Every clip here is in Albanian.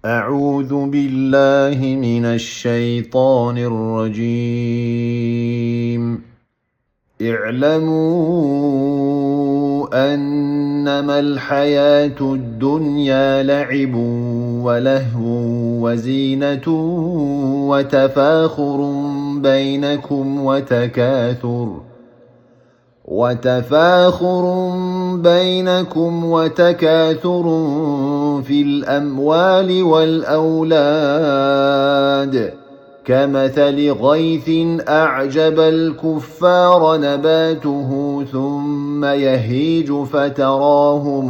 أعوذ بالله من الشيطان الرجيم. اعلموا أنما الحياة الدنيا لعب ولهو وزينة وتفاخر بينكم وتكاثر في الأموال والأولاد كمثل غيث أعجب الكفار نباته ثم يهيج فتراه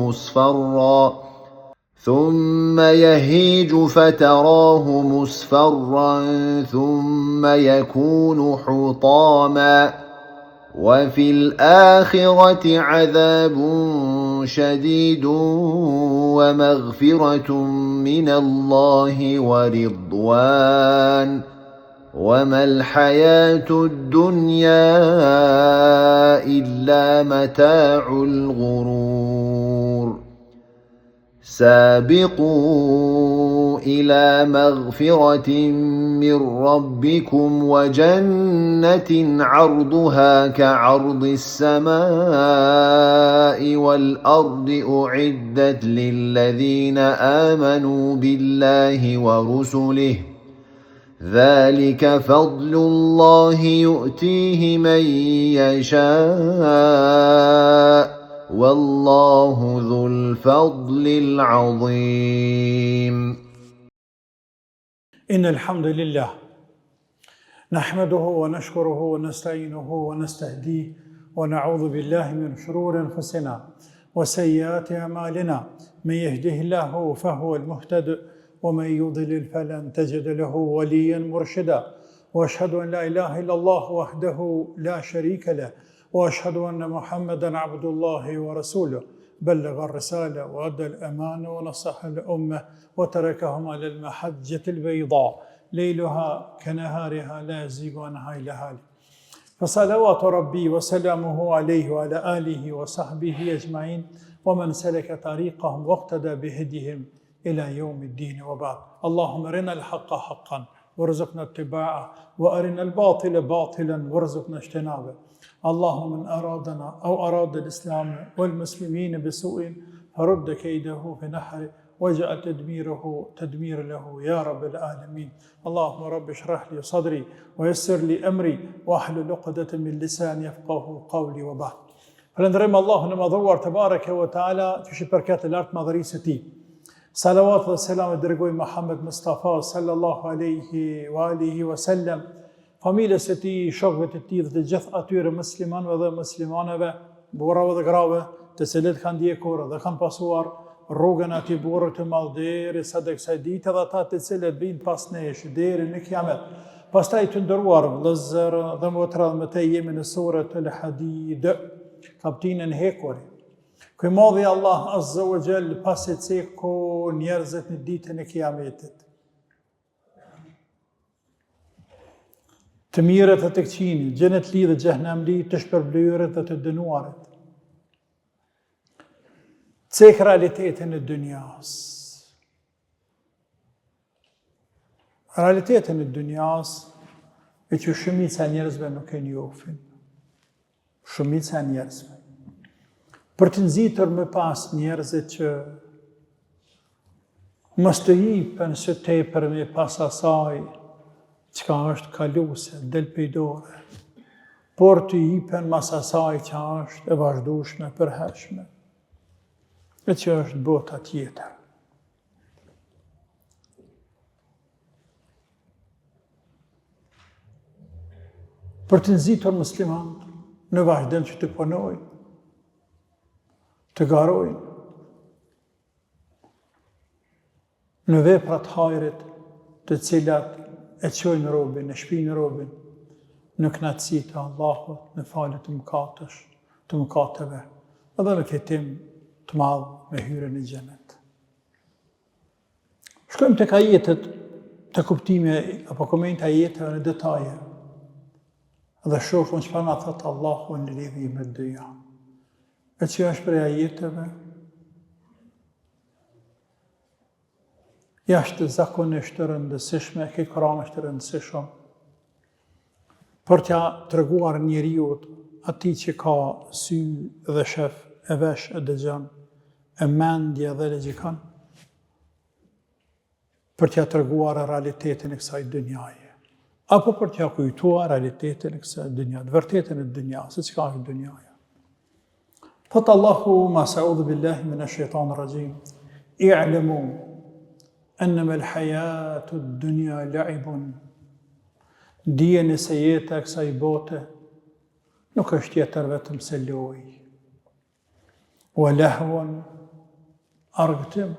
مصفرا ثم يكون حطاما وفي الآخرة عذاب شديد ومغفرة من الله ورضوان وما الحياة الدنيا إلا متاع الغرور. سابقوا إلى مغفرة من ربكم وجنة عرضها كعرض السماء والأرض أعدت للذين آمنوا بالله ورسله ذلك فضل الله يؤتيه من يشاء والله ذو الفضل العظيم. إن الحمد لله نحمده ونشكره ونستعينه ونستهديه ونعوذ بالله من شرور أنفسنا وسيئات أعمالنا. من يهده الله فهو المهتد ومن يضلل فلن تجد له وليا مرشدا. وأشهد أن لا إله إلا الله وحده لا شريك له وأشهد أن محمدا عبد الله ورسوله بلغ الرسالة وأدى الأمانة ونصح الأمة وتركهم على المحجة البيضاء ليلها كنهارها لا يزيغ عنها إلا هالك. فصلوات ربي وسلامه عليه وعلى آله وصحبه أجمعين ومن سلك طريقهم واقتدى بهديهم إلى يوم الدين وبعد. اللهم أرنا الحق حقا وارزقنا اتباعه وأرنا الباطل باطلا وارزقنا اجتنابه. اللهم من أرادنا أو أراد الإسلام والمسلمين بسوء فرد كيده في نحره واجعل تدمير له يا رب العالمين. اللهم رب اشرح لي صدري ويسر لي أمري واحلل عقدة من لساني يفقهوا قولي وبعد. Falënderojmë Allahun e madhuar te bareke ve taala, që shi përket të lartë madhërisë së tij. Salavat dhe selam e dërgoj Muhammed Mustafa sallallahu alaihi wa alihi wa sallam, familjes së tij, shokëve të tij dhe të gjithë atyre muslimanëve dhe muslimaneve, burrave dhe grave, të cilët kanë ndjekur dhe kanë pasuar rrugën e atij burri të madh derisa tek kësaj dite dhe ata të cilët vijnë pas nesh deri në kiamet. Pastaj të nderuar vëllezër dhe motra, me të jemi në surën Al-Hadid, kapitullin hekur. Ku i madhi Allah Azza wa Jall pasi ceku njerëzit në ditën e kiametit. Të mirët dhe të këqinit, xhenetli dhe xhehenamli, të shpërblyrët dhe të dënuarit. Cek realitetin e dynjas. Realitetin e dynjas e që shumica e njerëzve nuk e njohin. Shumica e njerëzve. Për të nxitur më pas njerëzit që mos të hipen së tepër me pas asaj çka është kaluese, del pejdore, por të hipen mas asaj që është e vazhdueshme, përhershme, e që është bota tjetër. Për të nxitur muslimanët në vazhdim që të punojnë, të garojnë në veprat hajrit të cilat e çojnë robin, e shpijnë robin në kënaqësi të Allahut, në falje të mëkateve, edhe në fitim të madh me hyrjen në xhenet. Shkojmë tek ajetet, të kuptimi apo komente ajeteve në detaje, dhe shohim çfarë na thot Allahu në lidhje me dyja. E që është prej ajeteve jashtë zakonisht të rëndësishme, ke kramë të rëndësishëm, për t'ja treguar njeriut ati që ka sy dhe shef, e vesh e dëgjon, e mendje dhe logjikon, për t'ja treguar realitetin e kësaj dynjaje, apo për t'ja kujtuar realitetin e kësaj dynjaje, vërtetën e dynjaje, se çka është dynjaja. Thot Allahu, ma sa'udhu billahi minash shaitanir rajim, i'lamu annama al-hayatu ad-dunya la'ibun. Dijeni se jeta e kësaj bote nuk është tjetër vetëm se lojë. Wa lahwun, argëtim.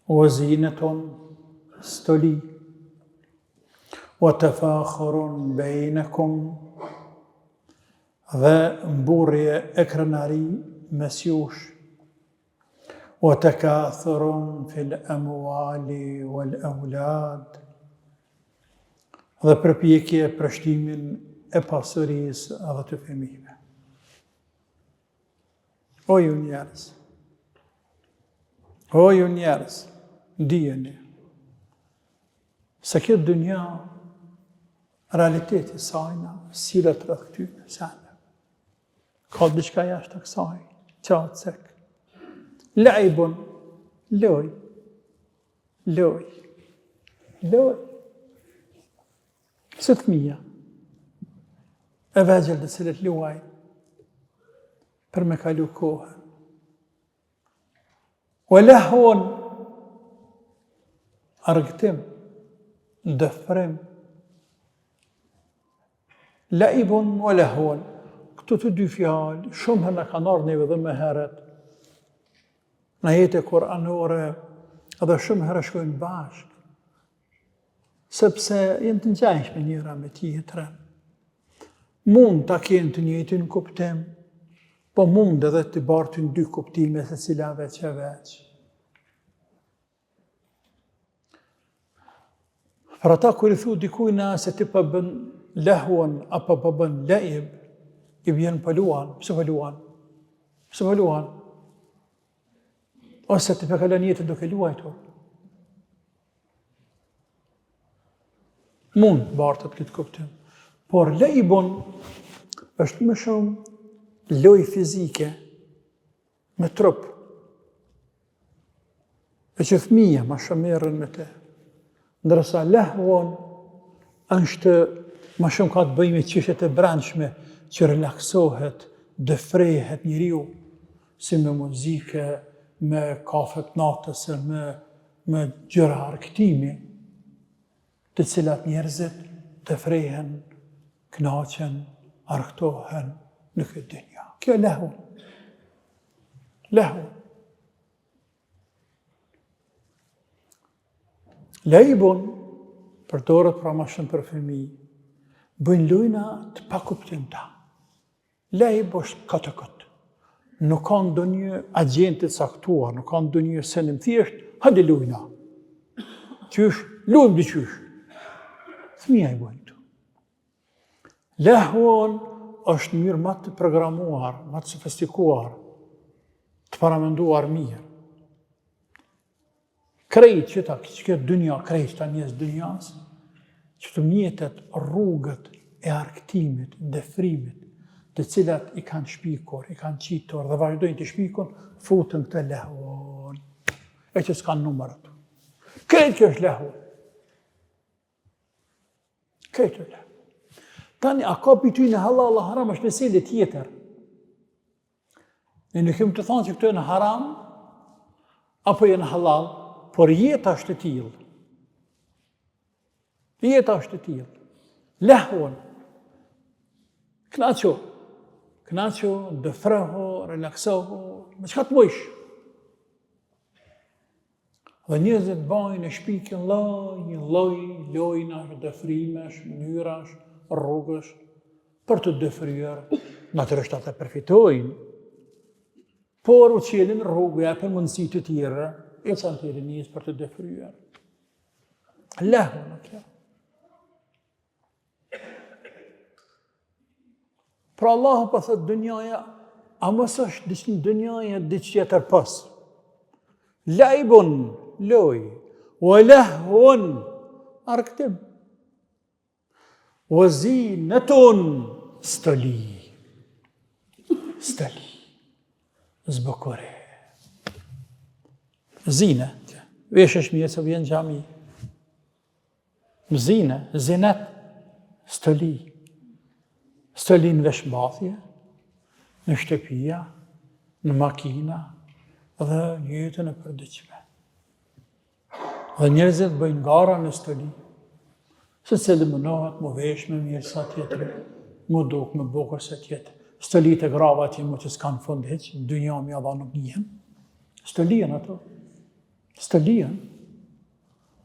Wa zinatun, stoli. Wa tafakhurun bainakum, dhe mburrje e krenari mes jush. Wa takathurun fil amwali wal aulad, dhe përpjekje për shtimin e pasurisë edhe të fëmijëve. O ju njerëz, dijeni se këtë dynja, realiteti sajna, sillet rreth këtyre sene. Ka diçka jashtë kësaj, qatë cek. Laibun, loj. Se fëmija, e vegjël të cilët luaj për me kalu kohën. O lahun, argëtim, dëfrim. Laibun o lahun, këtu të dy fjalë, shumë herë në kanë ardhur neve dhe më herët, në ajete kuranore, edhe shumë herë shkojnë bashkë, sepse jenë të ngjashme njëra me tjetrën. Mund ta kenë të njëjtin kuptim, po mund edhe të bartin dy kuptime se cila veç e veç. Për ata kur i thu dikujna se ti po bën lahun apo po bën laib, i vjen pëluan, pse pëluan? Ose ti po kalon jetën duke luajtur. Mund bartët këtë kuptim. Por laibun është më shumë lojë fizike me trup. E që fëmija ma shumë merren me te. Ndërsa lahun është ma shumë ka të bëjë me çështjet e brendshme që relaksohet, dëfrehet njeriu, si me muzike, me kafet natës, me gjëra argëtimi, të cilat njerëzit të frehen, kënaqen, argëtohen në këtë dynja. Kjo lahun. Laibun, përdoret pra ma shumë për fëmijë, bëjnë lojna të pakuptimta. Laib është këtë. Nuk ka ndonjë agjent të caktuar, nuk ka ndonjë senim thjesht, hajde lojna. Qysh, lojmë diqysh. Fëmija i bojnë këtu. Lahun është në mënyrë më të programuar, më të sofistikuar, të paramenduar mirë. Krejt që këtë dynja, krejt që ta njës dynjas, që të mjetet rrugët e argëtimit, dëfrimit, të cilat i kanë shpikur, i kanë qitur dhe vazhdojnë të shpikun, futën këtë lahun. E që s'kanë numër ato. Krejt kjo është lahun. Krejt është lahun. Tani, a ka për ty në halal, haram është mesele tjetër. Ne nuk kemë të thonë që këto e në haram, apo e në halal, por jeta është të tillë. Jeta është të tillë. Lahun. Knaqo, dëfroho, relaksoho, me çka të mujsh. Dhe njerëzit bajnë e shpikin lojna, dëfrimesh, mënyrash, rrugësh, për të dëfryer, natyrisht ata përfitojnë, por u qelin rrugëja për mundësi të tjera, e sa në tjere njës për të dëfryer. Lahun në kjo. Pra Allahu për thëtë dënjaja, a mos është dënjaja diqë tjetër pas. lajbun, loj, wa lahun, arktim, wa zinatun, stoli, zbukure. Zine, veshësh mirë se vjen xhami. Zine, zinet, stoli. Stoli në veshmbathje, në shtëpia, në makina dhe në jetën e përditshme. Dhe njerëzit bëjnë gara në stoli. Se cili mënohet më vesh me mirë sa tjetëri, më duk më bukur se tjetër. Stolit e grava atje më që s'kanë fund heq, dynja më java nuk njihen. Stolien ato. Stolien.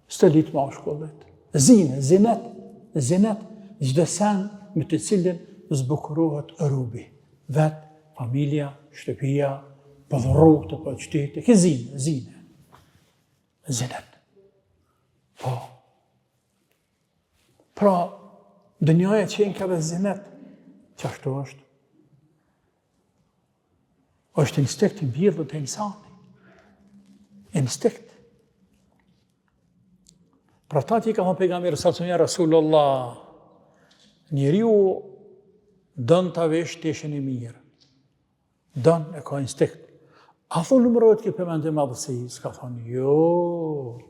Stolit ma shkollet. Zine, zinet, çdo sen me të cilin zbukurohet rubi. Vet, familja, shtëpia, për rrugë, për qytete, ke zine. Zinet. Po. Pra, dënjaja qenë ka dhe zinet, që ashtu është. është instinkt i bjellët e insani. Instinkt. Pra ta që i ka thonë pejgamberi sallallahu Rasulullah, njeriu dën ta vesh teshin e mirë. Dën e ka instinkt. A thonë numërojt këtë përmendim madhësi, s'ka thonë, jo.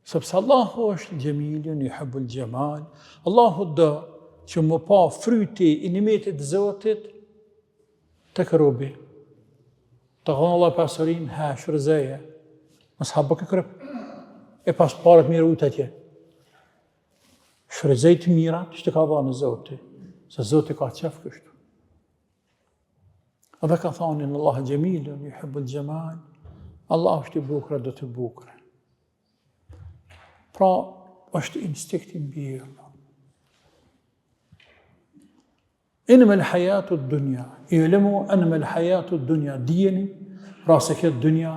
Sepse Allahu është gjemilun, yuhibbul gjemal. Allahu dë që më pa fryti i nimetit Zotit të kërubi. Të thonë Allah pasurin, shfryzeje. Mos hapë këkrëp. E pas parët mirë ujtë atje. Shfryzej të mirat që të ka dhënë Zoti. Se Zoti ka qef kështu. Dhe ka thonë në Allah gjemilun, yuhibbul gjemal. Allah është i bukra, do të bukra. Pra, është instinkt i mbjellë. Inma al-hayatu ad-dunya. I'lamu anma al-hayatu ad-dunya. Dijeni, pra se këtë dunja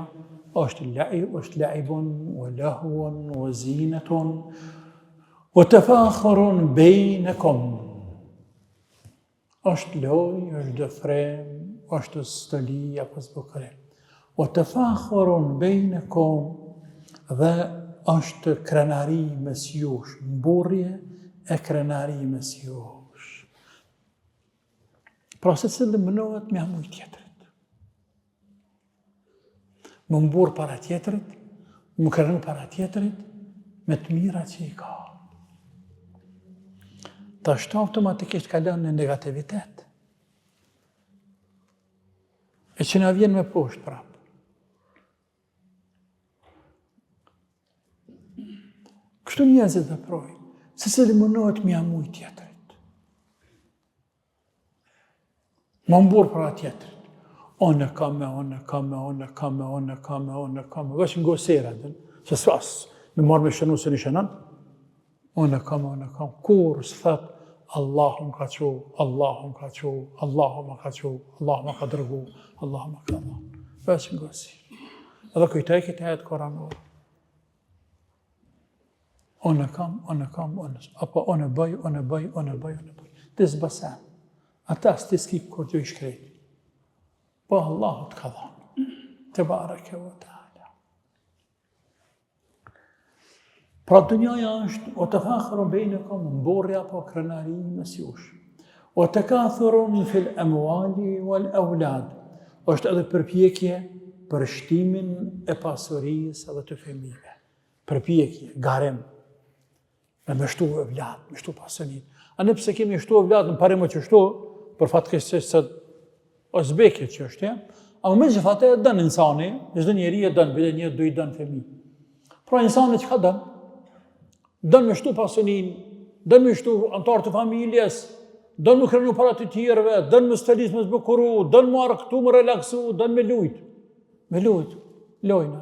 është la'ibun, wa lahwun, wa zinatun, wa tafakhurun bainakum. Është loj, është dëfrem, është stoli apo zbukrim. Wa tafakhurun bainakum dhe është krenari mes jush, mburrje e krenari mes jush. Pra se cilë mënohet me amuj tjetërit. Më mburë para tjetërit, më krenu para tjetërit, me të mira që i ka. Ta është automatikisht kalon në negativitet. E që na vjen me poshtë prapë. Kështu njerëzit dhe projnë, se cili mënohet me amuj tjetërit. Më mburë para tjetërit. Onë kame, veç në gosera, se s'as, me marrë me shënu se një shënën. Onë kame, kur së thëtë, Allahu më ka qo, Allahu më ka qo, Allahu më ka qo, Allahu më ka dërgu, Allahu më ka dha. Veç në gosera. Edhe kujtaj këtë ajet koranor. Onë kam, apo onë bëj. Të zbësen. Ata s'ti s'ki kur t'ju i shkrejt. Po Allahu t'ka dhanë. Të bareke wa ta'ala. Pra dënjaja është, o të fakhërën bejnëkom, mborja po krenari mes jush. O të kathërën fil emuali wal aulad. është edhe përpjekje për shtimin e pasurisë edhe të fëmijëve. Përpjekje, garim. Me shtu e vlad, me shtu pasunit. A ne pse kemi shtu e vlad në parimo që shtu, për fatkesisht se ozbekje që është, a me që fatë e dënë insani, çdo njeri e dënë, bile një du i dënë fëmi. Pra insani që ka dënë? Dënë me shtu pasunin, dënë me shtu antarë të familjes, dënë me krenu para të tjerëve, dënë me stelis me zbukuru, dënë me arktu, me relaksu, dënë me lujt. Me lujt, lojna.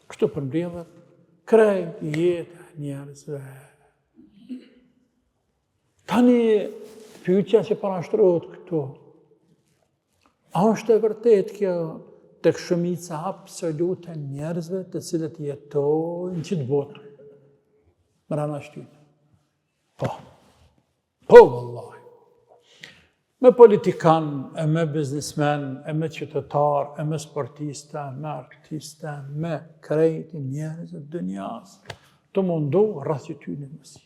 Kështu përmbledhet, krejt jetë njerëzve. Tani, pyetja që parashtrohet këtu, a është e vërtet kjo tek shumica absolute njerëzve të cilët jetojnë që të botë? Mërana shtynë. Po, vallahi. me politikan, e me biznismen, e me qytetar, e me sportista, me artista, me krejti njerëz e dënjas, të mundu rreth që ty në mësi.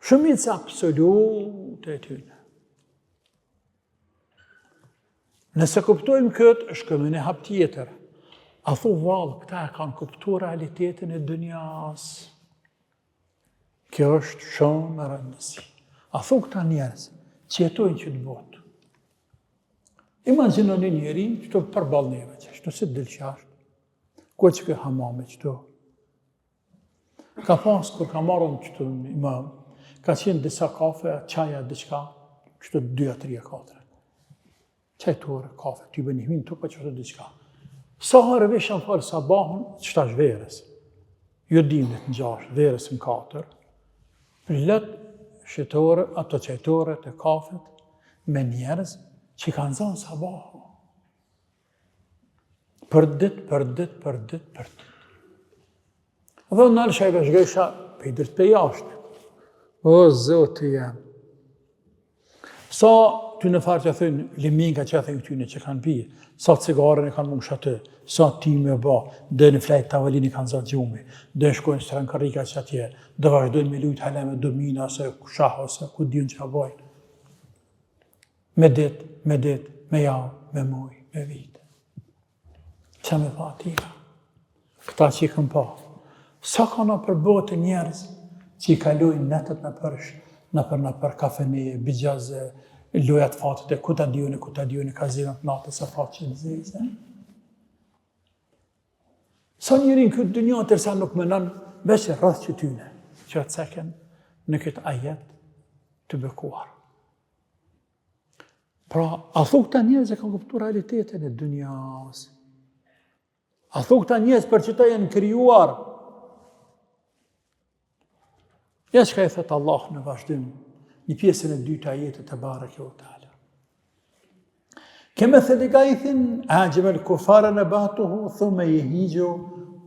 Shumica absolute e tyne. Nëse kuptojmë këtë, është këmë në hap tjetër. A thu valë, këta e kanë kuptu realitetin e dënjas. Kjo është shumë në rëndësi. A thu këta njerëz, që jetojnë që të botë. Imagjino një njeri që të përbal neve, që është si të dilqasht, ku që ke hamame që të. Ka pas, kur ka marrën që të imam, ka qenë disa kafe, qaja, diçka, që të 2, 3, 4. Qajtore, kafe, ty bë një himin të për që të diçka. Sa herë veshën falë sabahun, që ta është verës. Jo dimnit në 6, verës në 4. Plët shqitore, ato qajtore të kafet, me njerëz që kanë zonë sabahu. Për dit. Dhe në nalë shajve shgesha, pe i dërtë pe jashtë. O, zotë jam. Sa ty në farë që thënë, liminga që thënë tyne që kanë pije, sa cigarën e kanë mungush atë, sa ti me ba, dhe në flajt tavolini kanë zatë gjumi, dhe në shkojnë së rankarika që atje, dhe vazhdojnë me lujtë haleme domina, ose shah, ose ku dion që bajnë. Me dit, me javë, me muj, me vite. Që me tha atina? Këta që i këm pa. Sa ka në përbote njerëz që i kalojnë netët në për kafene, bigjaze, lojat fatët e kuta dione, kazinat natës e fatë që në zezë. Sa njërin këtë dënja tërsa nuk mënon veç rrëth që tyne, që të seken në këtë ajet të bekuar. Pra, a thu këta njerëz e kanë kuptu realitetin e dënjas. A thu këta njerëz për që ta jenë krijuar. Ja që ka i thëtë Allah në vazhdim, një pjesën e 2 të ajetet e bareke o ta'ala. كمثل غيث أعجب الكفار نباته ثم يهيج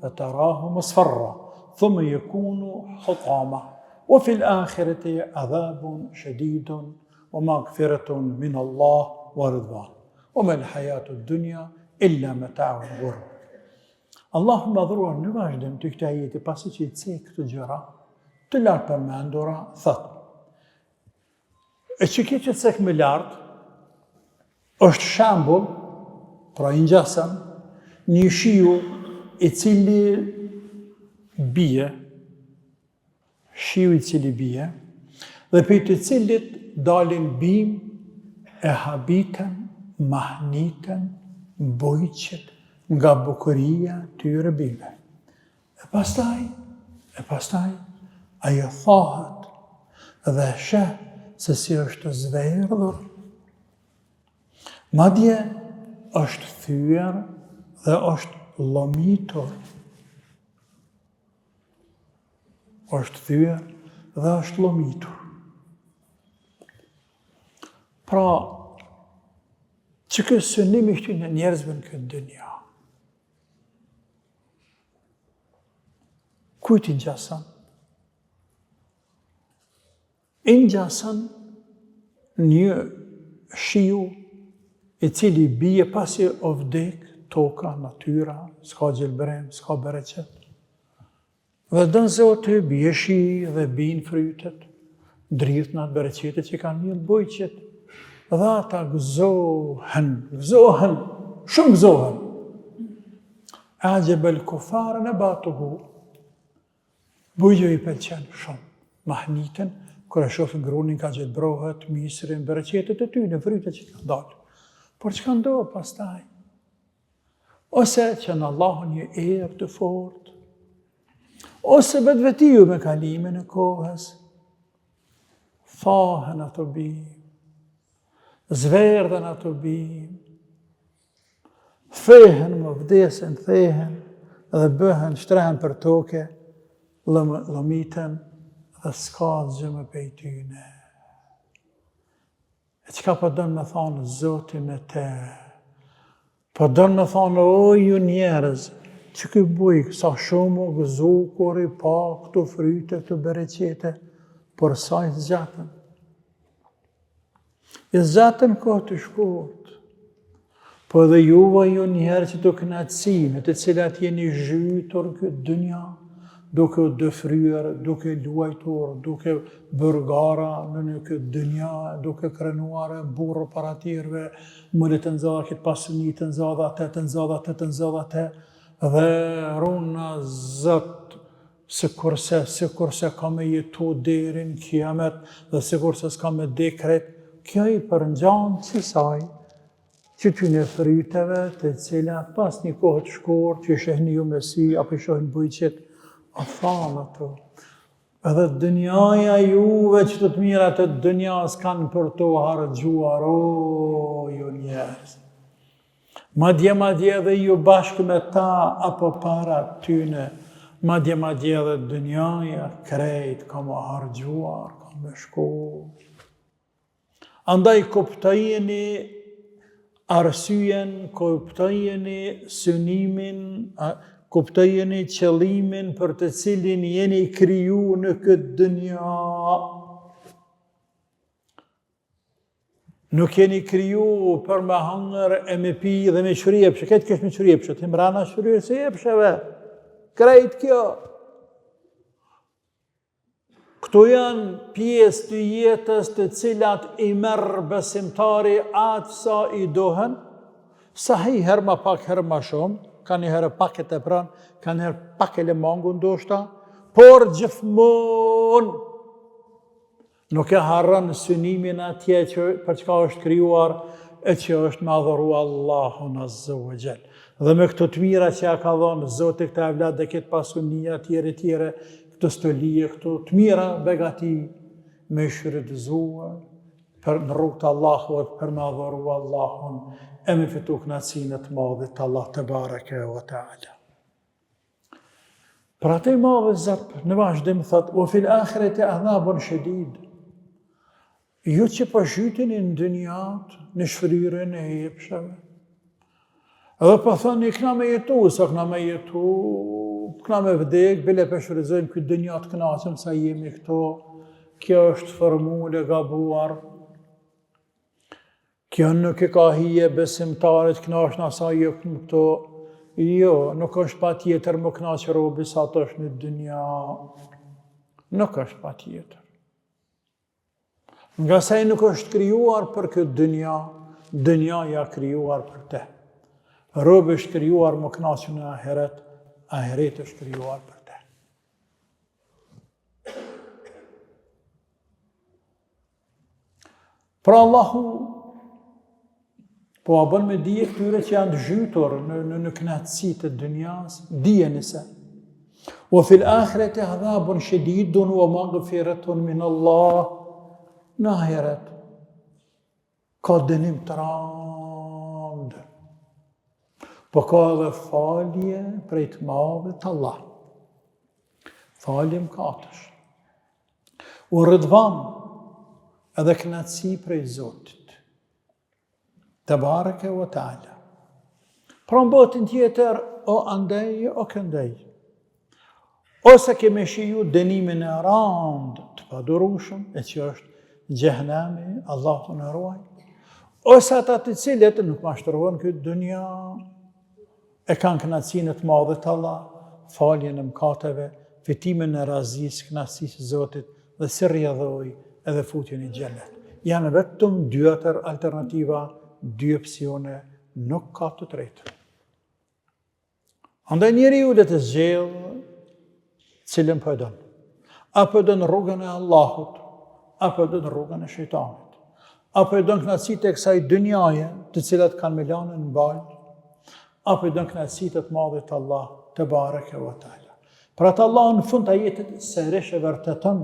فتراه مصفرا ثم يكون حطاما وفي الآخرة عذاب شديد ومغفرة من الله ورضوان وما الحياة الدنيا إلا متاع الغرور. Allahu madhruar në vazhdim të këtij ajeti pasi që i cek këto gjëra të lartë përmendura, thotë: e që kjo që cek më lartë është shembull, pra i ngjasëm, një shiu i cili bie, dhe për të cilit dalin bim e habitën, mahnitën, bujqet, nga bukuria tyre bime. E pastaj, ajo thahet dhe sheh se si është zverdhur. Madje është thyer dhe është llomitur. Pra, që kësë synimi këty në njerëzve në këtë dënja. Kujt i ngjason? I ngjason një shiu i cili bie pasi o vdek toka, natyra, s'ka gjelbrem, s'ka bereqet. Dhe dënë Zotë bie shi dhe bin frytet, drithnat, bereqetet që kanë mjëllë bujqet. Dhe ata gëzohen, shumë gëzohen. Ajebel kufare në batuhu, bujjo i pëlqen shumë, mahnitën, kër e shofën grunin ka gjithë brohet, misrin, bereqetet e ty në frytet që ka dalë. Por që ka ndohë pastaj? Ose që në Allahun një erë të fort, ose vetvetiju me kalimin e kohës, fahen ato bim, zverdhen ato bim, thehen më vdesen, dhe bëhen, shtrehen për toke, lëmitën dhe s'ka gjë më pejtyne. E qka po dënë me thonë Zotin e te? Po dënë me thonë, o ju njerëz, që këj bujë, sa shumë o gëzu, kur i pa këtu fryte, këtu bereqete, por sa i zgjatën. Zatën kohë të shkurt. Po dhe juve ju njëherë që të kënaqësi në të cilat jeni zhytur këtë dynja, duke u dëfryer, duke luajtur, duke bërgara në këtë dynja, duke krenuar burr para tjerëve, mële të nxadha këtë pasuni, të nxadha atë, të nxadha atë, të nxadha atë, dhe runa Zot, sikurse ka me jetu deri në kiamet, dhe sikurse s'ka me dekret, kjo i përngjan saj që ty në fryteve të cilat pas një kohë të shkurt që shehni ju me sy, apo shohin bujqet, a thamë ato. Edhe dënjaja juve që të mirat e dënjas kanë për të harxhuar, o ju njerëz. Madje edhe ju bashkë me ta apo para tyne, madje edhe dënjaja krejt ka më harxhuar, ka më shku. Andaj kuptojeni arsyen, kuptojeni synimin, kuptojeni qëllimin për të cilin jeni kriju në këtë dënja. Nuk jeni kriju për me hangër e me pi dhe me shryepshe. Këtë kësh me shryepshe, të mrana shryepshe se jepsheve. Krejt kjo. Këto janë pjesë të jetës të cilat i merr besimtari atë sa i dohen, sa herë ma pak, herë ma shumë, ka një herë pak e tepran, ka një herë pak e lemangu ndoshta, por gjithmonë nuk e harron synimin atje që për çka është krijuar e që është me adhuru Allahun Azza wa Jall. Dhe me këto të mira që ja ka dhënë Zoti këta evlat dhe këtë pasunia tjere, këtë stolije, këto të mira begati me shfrytëzuar për në rrugt të Allahut, për me adhuru Allahun, e me fitu kënaqësinë të madhe Allah te bareke ve teala. Për atë i madhe Zot në vazhdim thot: "O fil akhirati adhabun shadid." Ju që po shyteni në dynjat, në shfryrjen e jepshave. Edhe po thoni këna me jetu, sa këna me jetu, këna me vdek, bile për shfrytëzojmë këtë dynja të kënaqëm sa jemi këto. Kjo është formule gabuar. Kjo nuk e ka hije besimtarit kënaqshna sa jo këto. Jo, nuk është pa tjetër më kënaq robi sa të është në dynja. Nuk është pa tjetër. Nga se nuk është krijuar për këtë dynja, dynja ja krijuar për te. Robi është krijuar më kënaqur në ahiret, ahiret është krijuar për te. Pra Allahu po a bën me dije këtyre që janë zhytur në kënaqësi të dynjas, dijeni se wa fil akhirati adhabun shadidun wa maghfiratun min Allah. Në ahiret ka dënim të randë, po ka edhe falje prej të madhe të Allah. Falje mkatësh. U ridvan edhe kënaqësi prej Zotit. Te bareke ve teala. Pra në botën tjetër, o andej, o këndej. Ose kemi shiju dënimin e randë të padurueshëm, e që është Gjehenemi, Allahu në ruaj, ose ata të cilët nuk mashtërojnë këtë dynja, e kanë kënaqësinë të madhe të Allah, faljen e mëkateve, fitimin e razisë, kënaqësisë Zotit dhe si rrjedhoi edhe futjen në xhenet. Janë vetëm dy alternativa, dy opsione, nuk ka të tretë. Andaj njeriu le të zgjellë cilën po e don. Apo don rrugën e Allahut, apo do në rrugën e shejtanit, apo e do në kënaqësitë e kësaj dynjaje, të cilat kanë me lanë në balë, apo e do në kënaqësitë të madhe të Allah, te bareke ve teala. Pra të Allah në fund të ajetit sërish e vërtetën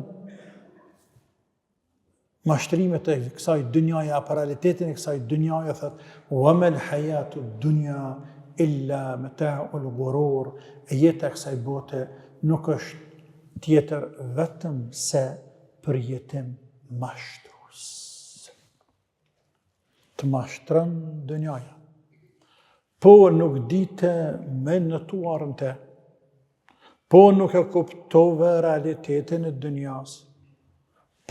mashtrimet e kësaj dynjaje, apo realitetin e kësaj dynjaje, thot: "Wa mal hayatu dunya illa mata'ul ghurur." Jeta e kësaj bote nuk është tjetër vetëm se përjetim mashtrues. Të mashtron dynjaja. Po nuk dite me nëtuarën te, po nuk e kuptove realitetin e dynjas,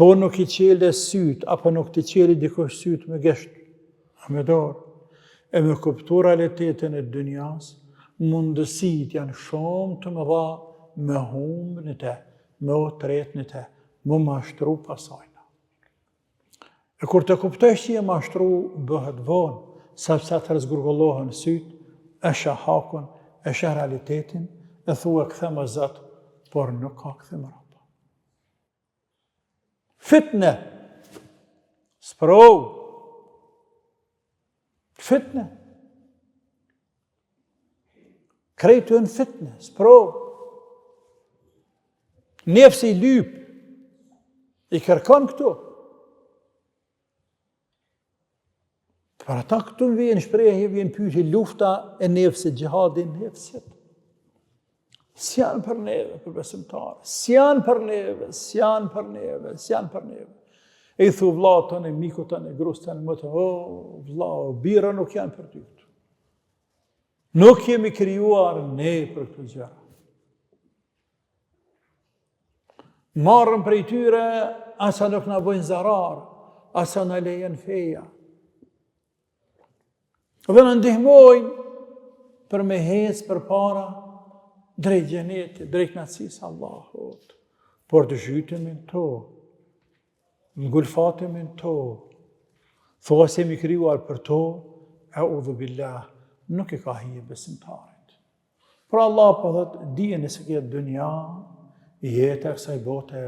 Po nuk I qele syt, apo nuk t'i qeli dikush syt me gesht, me dorë, e me kuptu realitetin e dynjas, mundësit janë shumë të mëdha me humbë në te, me o tret në te, me mashtru pasajna. E kur të kuptesh që je mashtru, bëhet vonë, sepse të rëzgurgullohen syt, e shë hakun, e shë realitetin, e thua këthe më zëtë, por nuk ka këthe më rapa. Fitne, sprov, fitne, krejtu në fitne, sprov, nefsi I lyp, I kërkan këtu. Për ata këtu në vjen shprehje, vjen pyetje lufta e nefsit, gjihadin nefsit. S'janë për neve, për besimtarë, s'janë për neve, s'janë për neve, s'janë për neve. E I thu vlla tonë, miku tonë, grus tonë, më të, vlla, bira nuk janë për ty. Nuk jemi krijuar ne për këtë gjëra. Marrëm prej tyre, asa nuk na bëjnë zarar, asa na lejen feja. Dhe në ndihmojnë për me hecë për para drejt gjenetit, drejt natësisë Allahut. Por të zhytëmin to, ngulfatimin to, thua se jemi krijuar për to, eudhu billah, nuk I ka hije besimtarit. Por Allah po thot, dijeni se kjo dunja, jeta e kësaj bote,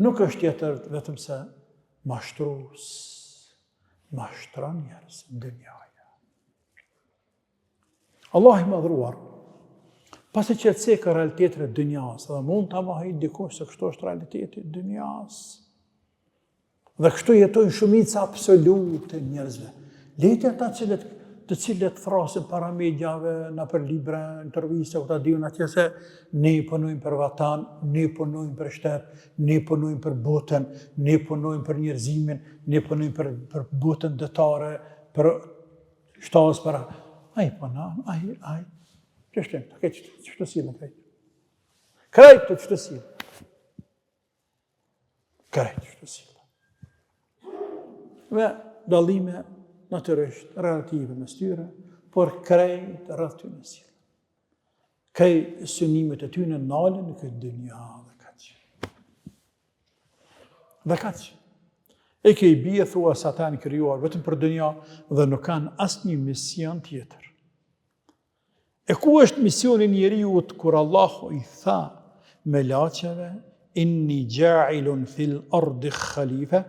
nuk është tjetër vetëm se mashtrues, mashtron njerëz në dunjaja. Allah I madhruar, pasi që të cekë realitetin e dunjas, dhe mund të amahit dikush se kështu është realiteti e dunjas. Dhe kështu jetojnë shumica absolute njerëzve. Leti ata të cilët thrasin para medjave, në për libre, në interviste, këta diun atje se ne punojmë për vatan, ne punojmë për shtet, ne punojmë për botën, ne punojmë për njerëzimin, ne punojmë për botën detare, për shtas para. Ai punon, ai. Qështem, të qështë silën krejt. Krejt të qështë silën. Krejt të qështë silën. Me dallime natyrisht relative me styre, por krejt rreth ty në silën. Krejt synimet e ty në nalën në këtë dynja dhe kaq. Dhe kaq. E ke I bie thua sa ta në krijuar vetëm për dynja dhe nuk kanë asnjë mision tjetër. E ku është misioni njeriut kur Allahu I tha me laqeve, inni ja'ilun fil ardi khalife,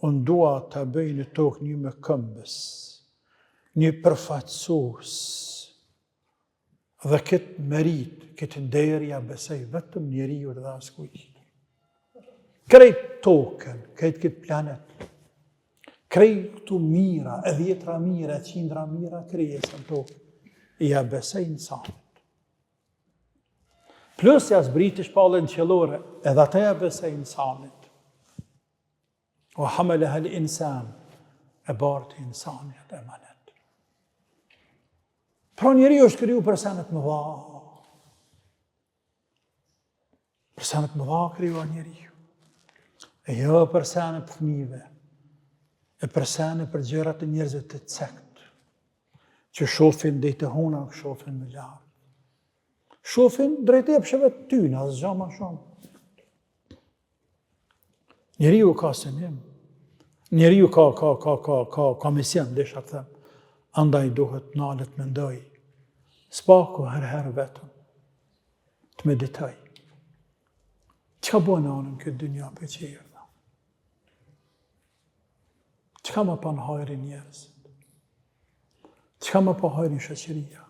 unë dua të bëj në tokë një me këmbës, një përfaqësues, dhe këtë merit, këtë nderja besoj vetëm njeriut dhe askujt. Krejt tokën, krejt këtë planet, krejt këtu mira, e 10 mira, 100 mira, krijesën tokë. Ja besej insanit. Plus ja zbriti shpallën qellore, edhe ata ja besej insanit. O hamaleha l'insan, e barti insanit e manet. Pra njeri është kriju për senet më dha. Për senet më dha kriju njeri. E jo për senet fëmijëve, e për senet për gjërat e njerëzve të cekt. Që shofin dhe të huna, shofin me larë. Shofin drejt e pëshëve të tyna, asë gjama shumë. Njeriu ka sënim. Njeriu ka mision, desha të them. Andaj duhet nalet me ndoj. Spaku herë vetëm. Të meditoj. Qka bo në anën këtë dynja për që jërë? Qka më pan hajri njerëzit? Qka më po hajri shëqëria?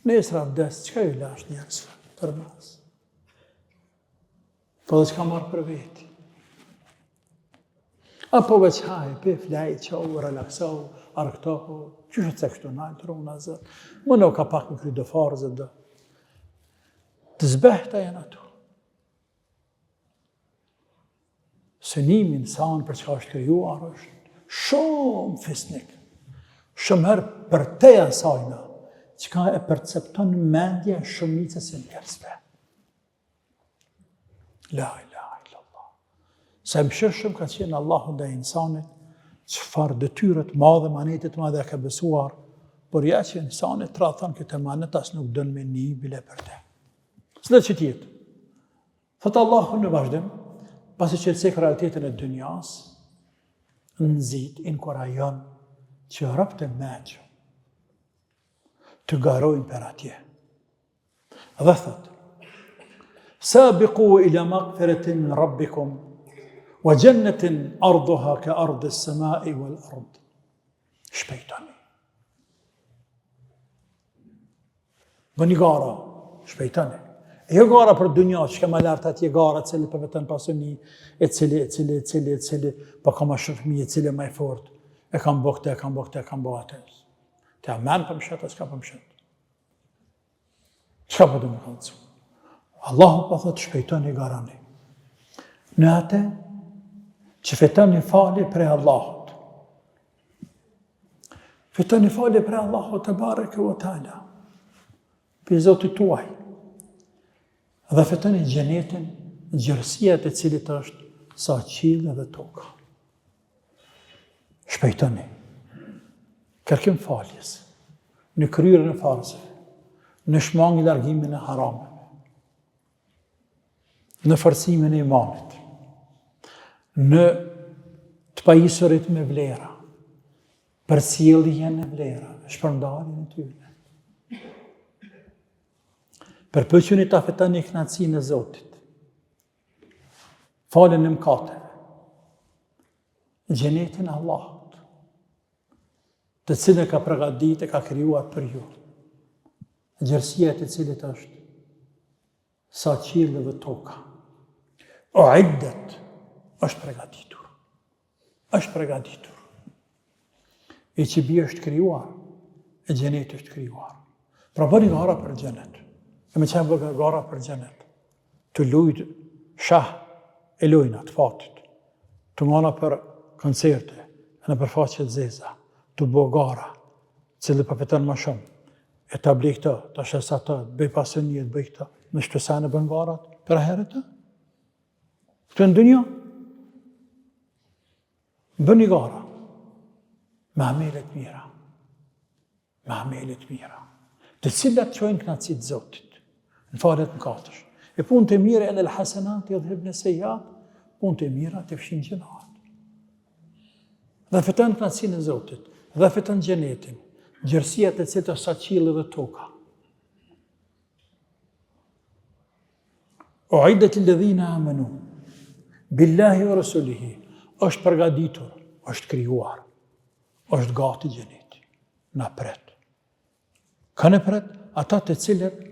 Nesra vdes, qka ju lash njerëzve për mas? Po dhe qka marë për veti? Apo veç haj, pif, laj, qau, relaksau, arktohu, qështë të kështu najtë, runa zët. Më në ka pak në krydë farzët dhe. Të zbehta janë ato. Sënimin sanë për qka është krijuar është shumë fisnik. Shumë herë për teja sajna, qka e percepton mendje shumicës e njerëzve. La ilaha illallah. Se mëshirshëm ka qenë Allahu ndaj insanit, çfarë detyre të madhe, manete të madhe ka besuar, por ja që insanit tra thënë këtë emanet as nuk dënë me një bile për te. S'le që tjetë. Thëtë Allahu në vazhdim, pasi që të sekë realitetin e dynjas, nëzit, inkurajon që rëpët e meqë të garojnë për atje. Dhe thëtë, sabiqu ila magfiratin min rabbikum wa jannatin arduha ka ardi as-samai wal ard. Shpejtoni. Bëni gara, shpejtoni. E jo gara për dunja, që ka më lartë atje gara, cili për vetën pasuni, e cili, pa ka ma shërfmi, e cili ma i fort, e kam bëgte, e kam bëgte. Te amen për mshet, e s'ka për mshet. Qka për du më kalëcu? Allahu pa thotë shpejtoni garani. Në atë, që fitoni fali prej Allahut. Fitoni fali prej Allahut të bareke o ta'ala. Për Zotit tuaj. Dhe fitoni gjenetin, gjërësia të cilit është sa qilë dhe toka. Shpejtoni. Kërkim faljes. Në kryrën e farzëve. Në shmangi largimin e harameve. Në forcimin e imanit. Në të pajisurit me vlera. Për sjelljen e vlera. Shpërndarjen e tyre. Për pëqën i ta fitoni kënaqësinë e Zotit. Falën e mëkateve. Gjenetin Allahut, të cilën ka përgatitur e ka krijuar për ju. Gjërësia të cilit është sa qiellë dhe toka. Uiddat, është përgatitur. Është përgatitur. E që bie është krijuar, e gjeneti është krijuar. Pra bëni gara për gjenet. E me qenë bëgë gara për gjenet. Të lujtë shah e lujna të fatit. Të ngana për koncerte, e në për faqet zeza. Të bo gara, cilë përfeton më shumë. E të blej këta, të shesa të, të bëj pasënjë, të bëj këta. Në shtësane bën garat për herët të. Këtë në dynja. Bëni gara. Me amelet mira. Me amelet mira. Të cilat qojnë kënaqësitë Zotit. Në falet në katësh. E punë të mire e në lëhasenat, i dhëbë në sejat, punë të mira të fshin gjenat. Dhe fëtën kënaqësinë e Zotit. Dhe fëtën gjenetin. Gjërësia të cilët është sa qiellë dhe toka. Uiddat lilladhina amanu billahi wa rasulihi, është përgatitur, është krijuar, është gati gjeneti. Na pret. Kanë pret ata të cilët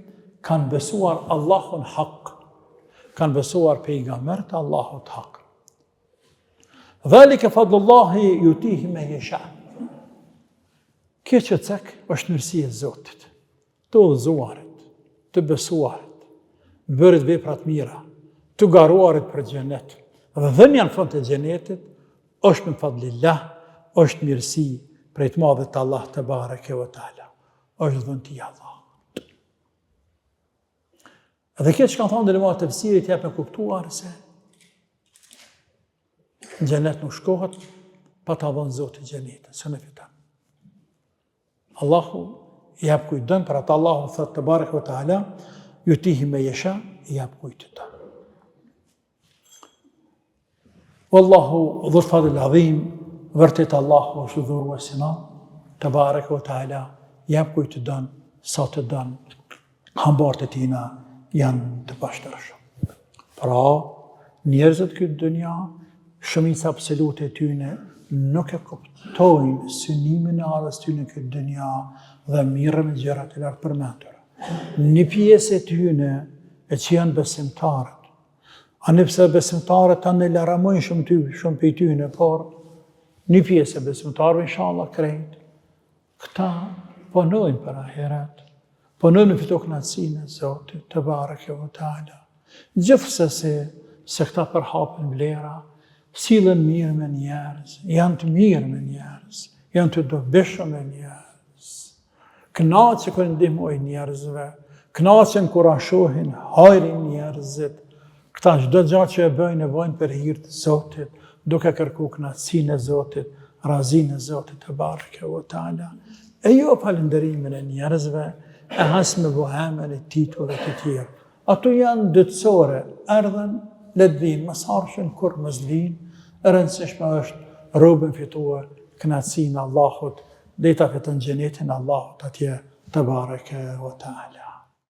kanë besuar Allahun hak, kanë besuar pejgambert Allahut hak. Dhalika fadlullahi yutihi me yasha. Kjo që cek është mirësi e Zotit, të udhëzuarit, të besuarit, bërit veprat mira, të garuarit për xhenet. Dhe dhënia në fund të xhenetit është me fadlillah, është mirësi prej të madhit të Allah te bareke ve taala. Është dhënti Allah. Dhe kjo që kanë thonë dhe të fësirit jep me kuptuar se në xhenet nuk shkohet pa ta dhënë Zoti xhenetin, së në fitan. Allahu i jap kujtën, për atë Allahu thot te bareke ve taala, yutihi me yasha, i jap kujtën. Wallahu dhul fadl azim, vërtet Allahu është dhuruesina, te bareke ve taala, i jap kujtën sa të don, hambartë e tina janë të pashtërshëm. Pra, njerëzit këtë dënja, shumica absolute e tyne, nuk e kuptojnë synimin e arës tyne këtë dënja dhe mirën e gjërat e lartë përmendur. Një pjesë e tyne e që janë besimtarët. A nëpse besimtarët anë e laramojnë shumë për tyne, por një pjesë e besimtarëve, inshallah, krejt. Këta punojnë për ahiret, punojnë në fitokënaqësinë e Zotit, te bareke ve taala. Gjithsesi se këta përhapin vlera, sillen mirë me njerëz, janë të mirë me njerëz, janë të dobishëm me njerëz. Kënaqen kur ndihmojnë njerëzve, kënaqen kur shohin hajrin njerëzit, Këta çdo gjatë që e bëjnë për hir të Zotit, duke kërku kënaqësinë e Zotit, razinë e Zotit te bareke ve taala. E jo falënderimin e njerëzve, e has me bohemen e titullet e tjerë. Ato janë dytësore, erdhen, le të vinë, mos harshen kur mos vinë, e rëndësishme është robën fituar kënaqësinë Allahut, dhe ta fiton xhenetin Allahut atje te bareke ve taala.